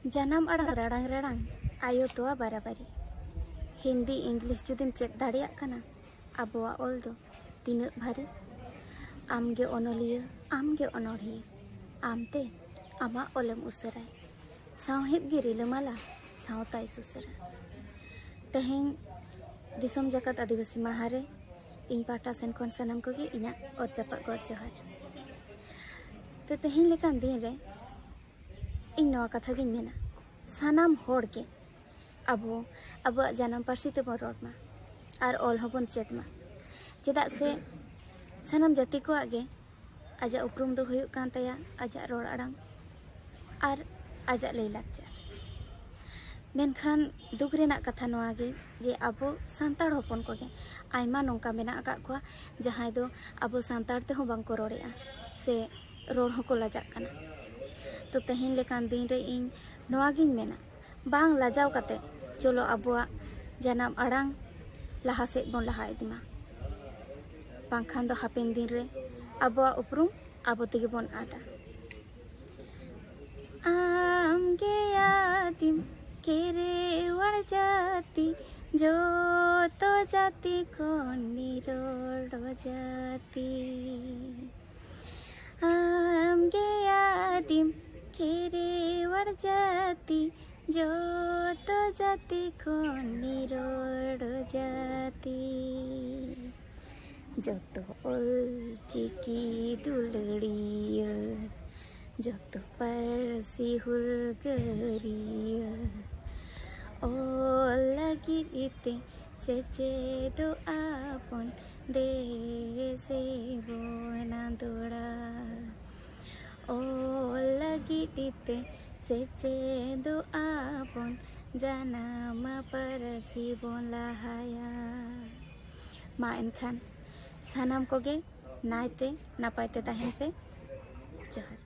जानम अड़ांग रड़ांग रड़ांग आयो तोआ बाराबारी Hindi English जुदिम check दाड़ियाग कना आबोआ ओल दो तिना भारी आमगे ओनलिया आमगे अनोढ़िया आमते आमा ओलेम उसराय सावहेद गे रिलामाला सावताय सुसरा तेहें दिसोम जाकत आदिवासी माहारे इन पाटा सेन खन सानाम कोगे इना ओत जापा गॉड जोहार तो तेहें लेकान दिन रे इन नवा कथा गिन मेना सानाम होड़ के अबो अब जानम पार्सी ते बन रोड मा और ऑल होबन चेत मा चेदा से सानाम जाति को आगे आजा उपरुम दो हुयुक कान तया आजा रोड अड़ांग और आजा लई लाकचार मेनखान दुख रेना कथा नवा गे जे अबो सांताड़ होपन को गे आयमा नोंका मेना आका को जहां दो अबो सांताड़ ते हो बांको रोड़ेआ से रोड होको लाजाक काना तो तेहें लेकान दिन रे इन नवा गिन मेना बांग लाजाव काते चलो अबुआ जानम अड़ांग लहा से बन लहा इदिमा बांखान दो हापेन दिन रे अबुआ उपरुम अबो तेगे बन आदा आम गे यादिम केरे वड़ जाती जो तो जाती को निरोड़ जाती आम गे यादिम केरे वड़ जाती जो तो जाती को निरोड़ जाती जो तो ओल चिकी दुलड़िया जो तो परसी हुलगरिया ओ लगी इते से दो आपन दे से बोना दौड़ा ओ लगी इते से दो आपन जाना परसी बोन लहाया मा एनखान सानाम कोगे नायते नापायते ताहेन पे जोहार।